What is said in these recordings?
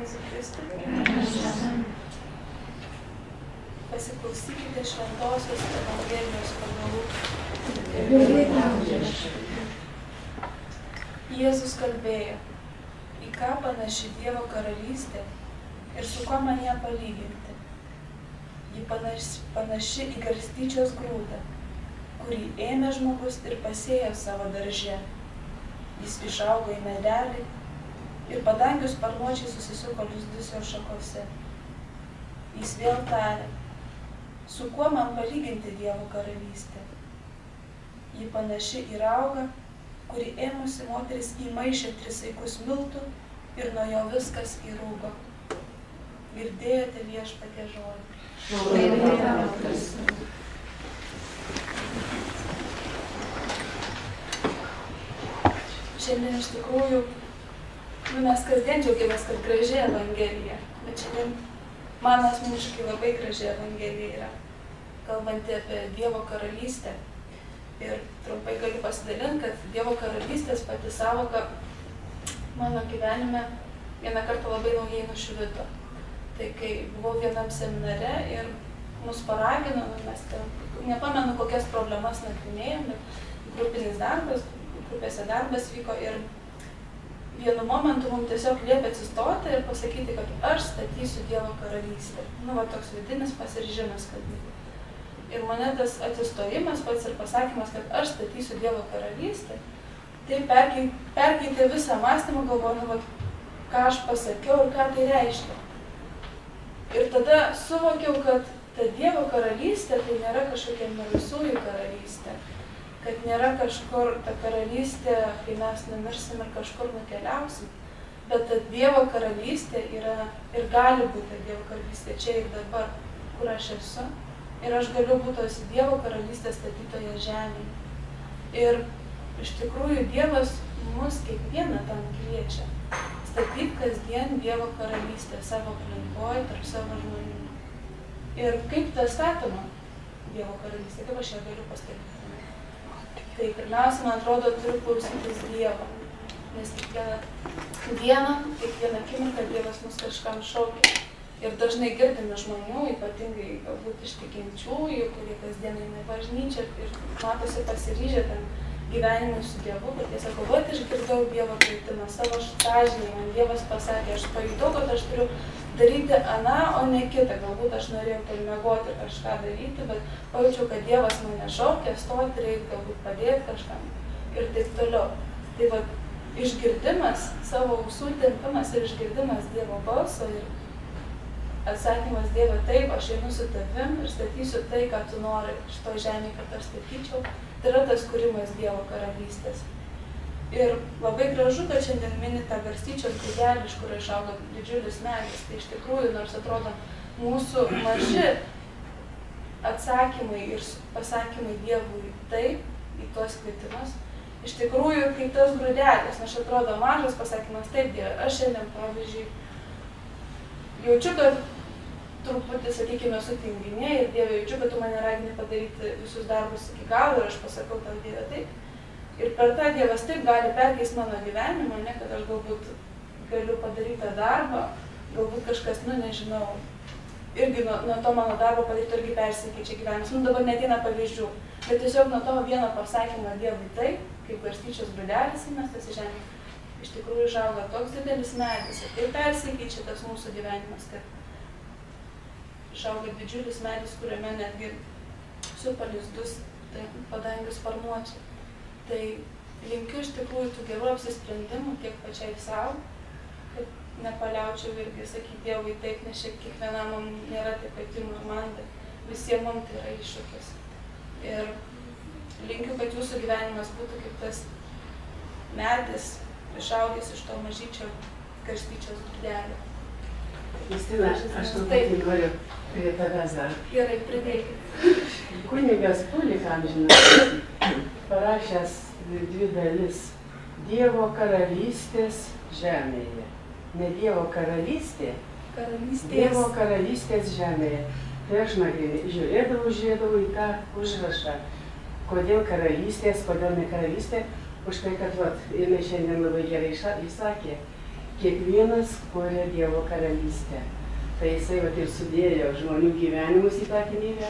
Jėzų Kristų. Pasiklausykite šventosios Evangelijos pagal Luką. Jėzus kalbėjo, į ką panaši Dievo karalystė ir su kuo man ją palyginti. Ji panaši į garstyčios grūdą, kurį ėmė žmogus ir pasėjo savo darže. Jis išaugo į medelį ir padangių sparnuočiai susisuko lizdus jo šakose. Jis vėl tarė, su kuo man palyginti Dievo karalystę. Ji panaši į raugą, kurį ėmusi moteris įmaišė 3 saikus miltų ir nuo jo viskas įrūgo. Girdėjote Viešpaties žodį. Šiandien iš tikrųjų, mes kasdien džiaugiamės, kad graži Evangelija, bet šiandien man asmeniškai labai graži Evangelija yra, kalbanti apie Dievo karalystę. Ir trumpai galiu pasidalinti, kad Dievo karalystės pati sąvoka mano gyvenime vieną kartą labai naujai nušvito. Tai kai buvau vienam seminare ir mus paragino, mes ten, nepamenu kokias problemas nagrinėjom, bet grupėse darbas vyko ir vienu momentu mums tiesiog liepė atsistoti ir pasakyti, kad aš statysiu Dievo karalystę. Va toks vidinis pasiryžimas, kad buvo. Ir mane tas atsistojimas pats ir pasakymas, kad aš statysiu Dievo karalystę, tai perkeitė visą mąstymą, galvoju, ką aš pasakiau ir ką tai reiškia. Ir tada suvokiau, kad ta Dievo karalystė tai nėra kažkokia mirusiųjų karalystė, kad nėra kažkur ta karalystė, kai mes numirsim ir kažkur nukeliausim, bet ta Dievo karalystė yra ir gali būti Dievo karalystė čia ir dabar, kur aš esu. Ir aš galiu būti tos Dievo karalystės statytoje žemėje. Ir iš tikrųjų Dievas mus kiekvieną tam kviečia. Statyti kasdien Dievo karalystę savo aplinkoje, tarp savo žmonių. Ir kaip ta statoma Dievo karalystė, kaip aš ją galiu pastatyti? Tai pirmiausia, man atrodo, turiu klausytis Dievo. Nes kiekvieną dieną, kiekvieną akimirką Dievas mus kažkam šaukia. Ir dažnai girdime žmonių, ypatingai galbūt iš tikinčiųjų, kurie kasdien eina į bažnyčią ir matosi pasiryžę tam gyvenimui su Dievu, bet jie sako, vat išgirdau Dievo kvietimą savo sąžinę, man Dievas pasakė, aš pajutau, kad aš turiu daryti aną, o ne kitą. Galbūt aš norėjau pamiegoti ir kažką daryti, bet pajaučiau, kad Dievas mane šaukia, stoti reikia, galbūt padėti kažkam ir taip toliau. Tai va, išgirdimas, savo ausų tempimas ir išgirdimas Dievo balso ir atsakymas Dieve, taip, aš einu su tavim ir statysiu tai, ką tu nori šitoj žemėje, kad aš statyčiau. Tai yra tas kūrimas Dievo karalystės. Ir labai gražu, kad šiandien mini tą garstyčios grūdelį, iš kurio išaugo didžiulis medis. Tai iš tikrųjų, nors atrodo mūsų maži atsakymai ir pasakymai Dievui taip, į tuos kvietimus, iš tikrųjų, kaip tas grūdelis, nors atrodo mažas pasakymas taip, Dieve, aš šiandien, pavyzdžiui, jaučiu, kad truputį, sakykime, esu tinginė ir Dieve, jaučiu, kad tu mane ragini padaryti visus darbus iki galo ir aš pasakau tau, Dieve, taip. Ir per tą Dievas taip gali perkeisti mano gyvenimą, ne, kad aš galbūt galiu padaryti tą darbą, galbūt kažkas, nežinau, irgi nuo to mano darbo padaryti irgi persikeičia gyvenimas. Dabar neateina pavyzdžių, bet tiesiog nuo to vieno pasakymo Dievui taip, kaip garstyčios grūdelis įmestas į žemę, iš tikrųjų išauga toks didelis medis ir tai persikeičia tas mūsų gyvenimas, kad išauga didžiulis medis, kuriame netgi supa lizdus, tai padangių sparnuočiai. Tai linkiu iš tikrųjų tų gerų apsisprendimų tiek pačiai savo, kad nepaliaučiau irgi sakyti Dievui taip, nes šiek kiekvienam mums nėra taip patimo ir man, bet visiems mums tai yra iššūkis. Ir linkiu, kad jūsų gyvenimas būtų kaip tas medis, išaugęs iš to mažyčio garstyčios grūdelio. Justina, aš truputį noriu prie tavęs dar. Gerai, pridėkit. Kunigas Pulik amžinas parašęs 2 dalis Dievo karalystės žemėje. Ne Dievo karalystė, Dievo karalystės žemėje. Tai aš žiūrėdavau į tą užrašą. Kodėl karalystės, kodėl ne karalystė, už tai, kad jinai šiandien labai gerai įsakė. kiekvienas kuria Dievo karalystę. Tai jisai vat ir sudėjo žmonių gyvenimus į tą knygą,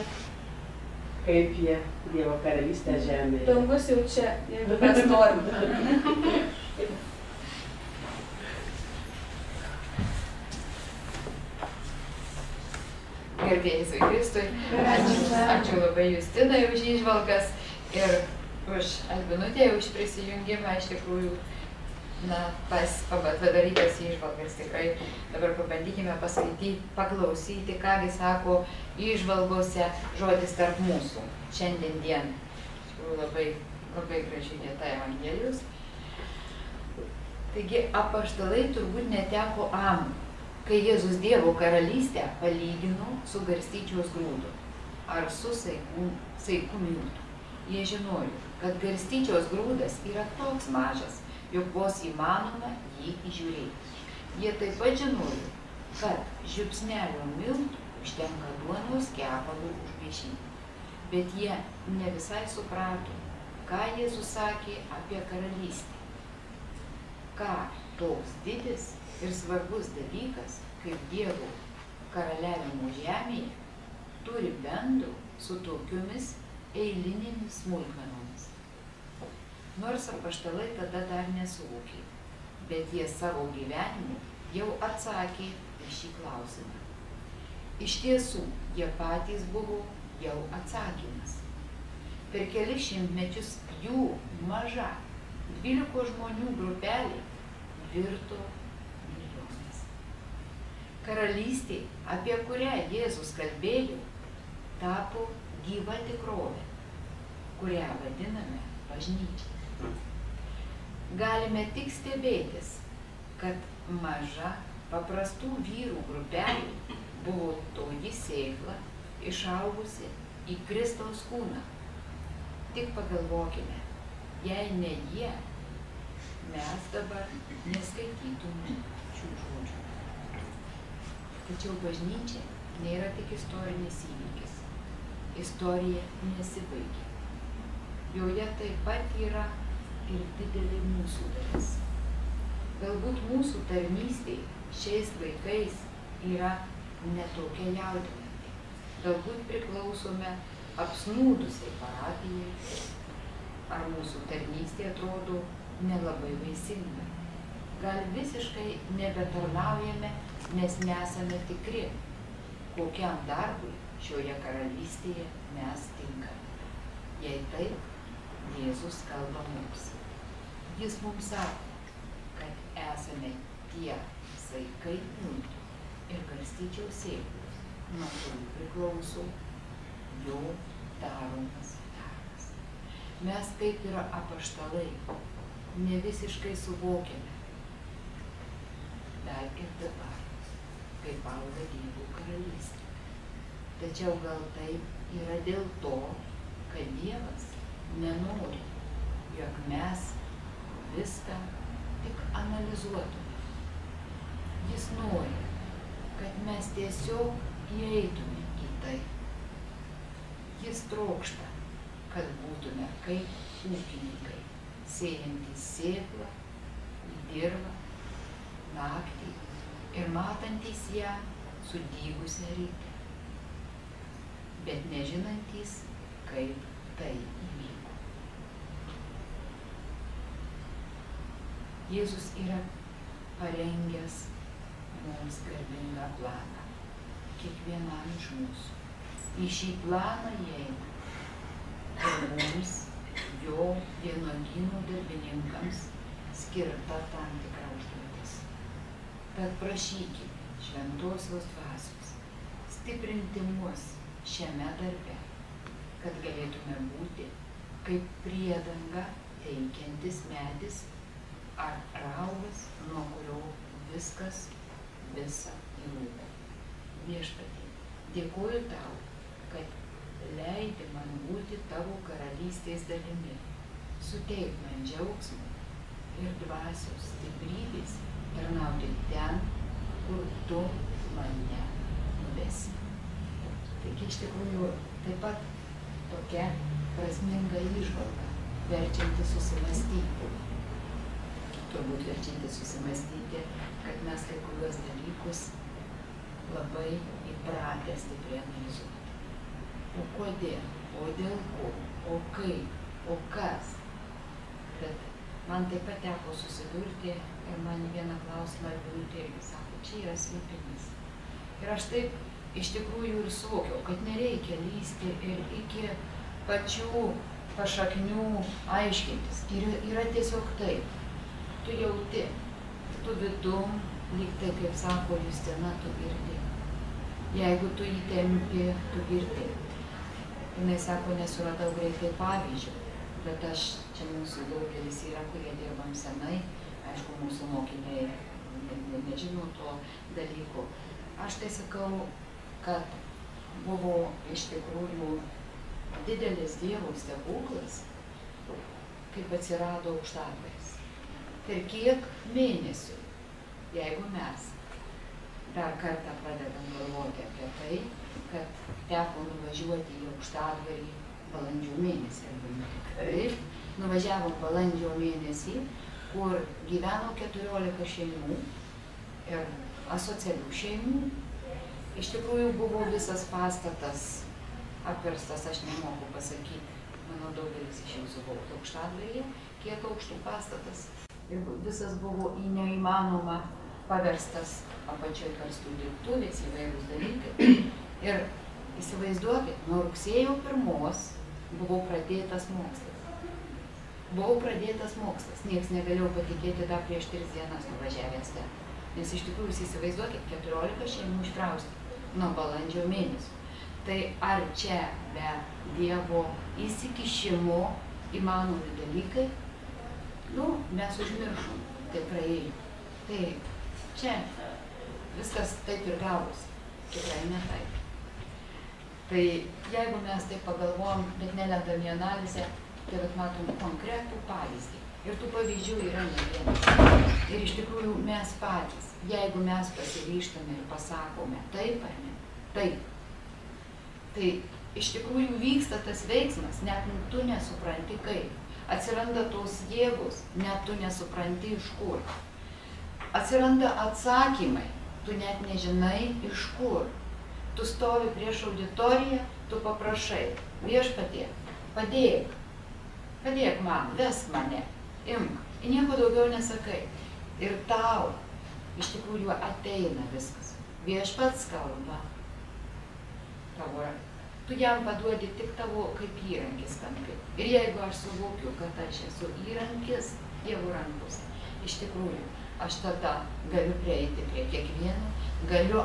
kaip jie Dievo karalystę žemėje. Dangus jau čia, jeigu mes norim. Garbėjai Jėzui Kristui. Ačiū labai Justinai už įžvalgas ir už Albinutę už prisijungimą. Iš tikrųjų, padarytas įžvalgas tikrai. Dabar pabandykime paklausyti, kągi sako įžvalgose žodis tarp mūsų. Šiandien dien. Iš tikrųjų labai gražiai vieta Evangelijos. Taigi apaštalai turbūt neteko amų, kai Jėzus Dievo karalystę palygino su garstyčios grūdu ar su saiku miltu. Jie žinojo, kad garstyčios grūdas yra toks mažas, jog vos įmanoma jį įžiūrėti. Jie taip pat žinojo, kad žiupsnelio miltų užtenka duonos kepalų užmaišyti. Bet jie ne visai suprato, ką Jėzus sakė apie karalystę. Ką toks didis ir svarbus dalykas, kaip Dievo karaliavimo žemėje, turi bendro su tokiomis eilinėmis smulkmenomis. Nors apaštalai tada dar nesuvokė, bet jie savo gyvenimu jau atsakė į šį klausimą. Iš tiesų, jie patys buvo jau atsakymas. Per kelis šimtmečius jų maža 12 žmonių grupelė virto milijonais. Karalystė, apie kurią Jėzus kalbėjo, tapo gyva tikrovė, kurią vadiname bažnyčia. Galime tik stebėtis, kad maža paprastų vyrų grupelė buvo toji sėkla, išaugusi į Kristaus kūną. Tik pagalvokime, jei ne jie, mes dabar neskaitytume šių žodžių. Tačiau bažnyčia nėra tik istorinis įvykis. Istorija nesibaigia. Joje taip pat yra ir didelė mūsų dalis. Galbūt mūsų tarnystė šiais laikais yra netokia jaudinanti. Galbūt priklausome apsnūdusiai parapijai, ar mūsų tarnystė atrodo nelabai vaisinga. Gal visiškai nebetarnaujame, nes nesame tikri, kokiam darbui šioje karalystėje mes tinkame. Jei taip, Jėzus kalba mums. Jis mums sako, kad esame tie saikai miltų ir garstyčios sėklos, nuo kurių priklauso jo daromas darbas. Mes kaip yra apaštalai, ne visiškai suvokiame, dar ir dabar, kaip auga Dievo karalystė. Tačiau gal tai yra dėl to, kad Dievas nenori, jog mes viską tik analizuotume. Jis nori, kad mes tiesiog įeitume į tai. Jis trokšta, kad būtume kaip ūkininkai, sėjantys sėklą į dirvą naktį ir matantys ją sudygusią ryte, bet nežinantys, kaip tai įvyko. Jėzus yra parengęs mums garbingą planą, kiekvienam iš mūsų. Į šį planą įeina ir mums, jo vynuogynų darbininkams, skirta tam tikra užduotis. Tad prašykime šventosios dvasios stiprinti mus šiame darbe, kad galėtume būti kaip priedanga teikiantis medis ar raugas, nuo kurio viskas visa įrūpa. Viešpatie, dėkoju tau, kad leidi man būti tavo karalystės dalimi. Suteik man džiaugsmą ir dvasios stiprybės tarnauti ten, kur tu mane nuvesi. Taigi iš tikrųjų taip pat tokia prasminga įžvalga, verčianti susimąstyti. turbūt verčianti susimastyti, kad mes kai kuriuos dalykus labai įpratę stipriai analizuoti. O kodėl? O dėl ko? O kaip? O kas? Bet man taip pat teko susidurti ir man vieną klausimą Vilutė irgi sako, čia yra slėpinys. Ir aš taip iš tikrųjų ir suvokiau, kad nereikia lysti ir iki pačių pašaknių aiškintis. Yra tiesiog taip. Tu jauti, tu vidum, lyg tai, kaip sako Justina, tu girdi. Jeigu tu įtempi, tu girdi. Jis sako, nesuradau greitai pavyzdžių, bet aš, čia mūsų daugelis yra, kurie dirbam senai, aišku, mūsų mokiniai nežino to dalyko. Aš tai sakau, kad buvo iš tikrųjų didelis Dievo stebuklas, kaip atsirado aukštadvaris. Per kiek mėnesių, jeigu mes dar kartą pradedam galvoti apie tai, kad teko nuvažiuoti į aukštadvarį balandžio mėnesį. Taip, nuvažiavom balandžio mėnesį, kur gyveno 14 šeimų ir asocialių šeimų. Iš tikrųjų buvo visas pastatas apverstas, aš nemoku pasakyti, manau daugelis iš jūsų buvo aukštadvaryje, kiek aukštų pastatas. Ir visas buvo į neįmanomą paverstas, apačioj karstų dirbtuvės, įvairūs dalykai. Ir įsivaizduokit, nuo rugsėjo 1 buvo pradėtas mokslas. Niekas negalėjo patikėti dar prieš 3 dienas nuvažiavęs ten. Nes iš tikrųjų, jūs įsivaizduokit, 14 šeimų iškraustė nuo balandžio mėnesio. Tai ar čia be Dievo įsikišimo įmanomi dalykai? Mes užmiršom, tai praėjo. Tai čia viskas taip ir gavosi, tikrai ne taip. Tai jeigu mes taip pagalvojom, bet nelendam į analizę, tai matom konkretų pavyzdį. Ir tų pavyzdžių yra ne vienas. Ir iš tikrųjų mes patys, jeigu mes pasiryžtame ir pasakome taip ar ne, taip, tai iš tikrųjų vyksta tas veiksmas, net tu nesupranti kaip. Atsiranda tos jėgos, net tu nesupranti iš kur. Atsiranda atsakymai, tu net nežinai iš kur. Tu stovi prieš auditoriją, tu paprašai, Viešpatie, padėk man, vesk mane, imk. Ir nieko daugiau nesakai. Ir tau iš tikrųjų ateina viskas. Viešpats kalba. Tu jam paduodi tik tavo kaip įrankis tampi. Ir jeigu aš suvokiu, kad aš esu įrankis Dievo rankose, iš tikrųjų, aš tada galiu prieiti prie kiekvieno, galiu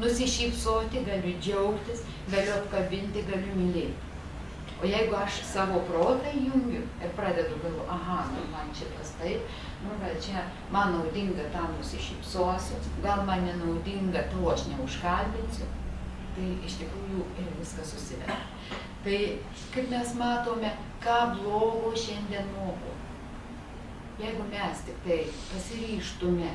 nusišypsoti, galiu džiaugtis, galiu apkabinti, galiu mylėti. O jeigu aš savo protą įjungiu ir pradedu galvoti, man šitas taip, čia man naudinga tą nusišypsosiu, gal man nenaudinga, to aš neužkalbinsiu, tai iš tikrųjų ir viskas susiveda. Tai kaip mes matome, ką blogo šiandien moko. Jeigu mes tik tai pasiryžtume,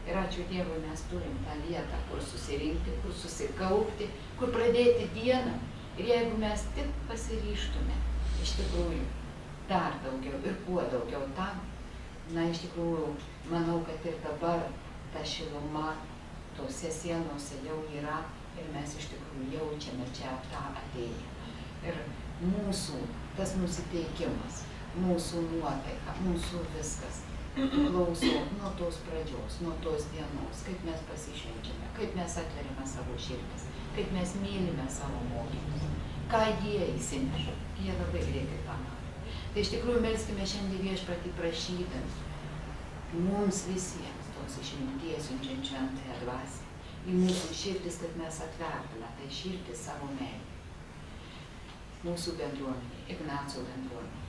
ir ačiū Dievui mes turim tą vietą, kur susirinkti, kur susikaupti, kur pradėti dieną, ir jeigu mes tik pasiryžtume, iš tikrųjų, dar daugiau ir kuo daugiau tam, iš tikrųjų, manau, kad ir dabar ta šiluma tose sienose jau yra ir mes iš tikrųjų jaučiame čia tą atėję. Ir mūsų tas nusiteikimas, mūsų nuotaika, mūsų viskas priklauso nuo tos pradžios, nuo tos dienos, kaip mes pasišvenčiame, kaip mes atveriame savo širdis, kaip mes mylime savo mokinius, ką jie įsineša, jie labai greitai tą mato. Tai iš tikrųjų melskime šiandien Viešpatį prašydami mums visiems tos išminties siunčiant šventąją dvasią į mūsų širdis, kad mes atvertume tai širdis savo meilę. Mūsų bendruomenė, Ignaco bendruomenė.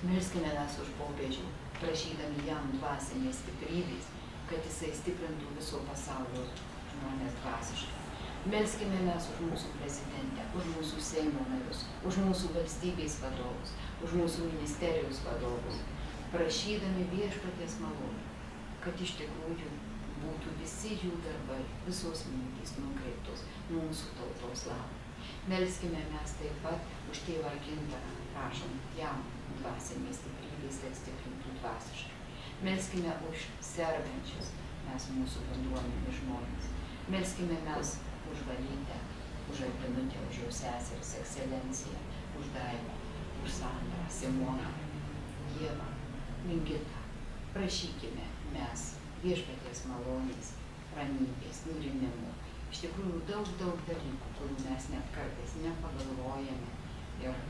Melskime mes už popiežių, prašydami jam dvasinės stiprybės, kad jisai stiprintų viso pasaulio žmonės dvasiškai. Melskime mes už mūsų prezidentę, už mūsų Seimo narius, už mūsų valstybės vadovus, už mūsų ministerijos vadovus, prašydami Viešpaties malonės, kad iš tikrųjų būtų visi jų darbai, visos mintys nukreiptos mūsų tautos labui. Melskime mes taip pat už tėvą Gintarą, prašom jam dvasinės stiprybės, kad stiprintų dvasiškai. Melskime už sergančius mes mūsų bendruomenės žmonės. Melskime mes už Valytę, už Albinutę, už jos seseris, ekscelenciją, už Daivą, už Sandrą, Simoną, Ievą, Mingitą. Prašykime mes viešpaties malonės, ramybės, nurimimų. Iš tikrųjų daug dalykų, kurių mes net kartais nepagalvojame ir,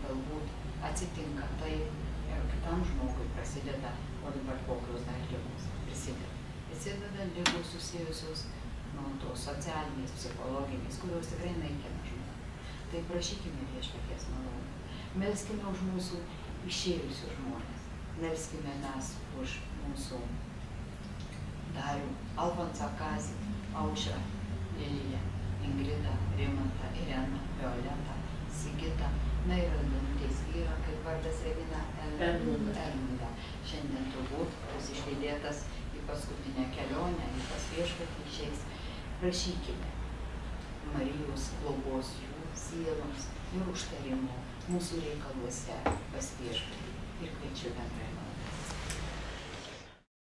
galbūt atsitinka taip ir kitam žmogui prasideda, o dabar kokios dar ligos prisideda ligos susijusios nuo tos socialinės, psichologinės, kurios tikrai naikina žmogų. Tai prašykime viešpaties malonės. Melskime už mūsų išėjusius žmonės. Melskime mes už mūsų Darių, Alfonsą, Kazį, Aušrą, Liliją, Ingridą, Rimantą, Ireną, Violetą, Sigitą, na ir Albinutės vyrą, kaip vardas Regina, Ermundą. Šiandien turbūt bus išlydėtas į paskutinę kelionę, į pas viešpatį išeis. Prašykime Marijos globos jų sieloms ir užtarimo mūsų reikaluose pas viešpatį ir kviečiu bendrai.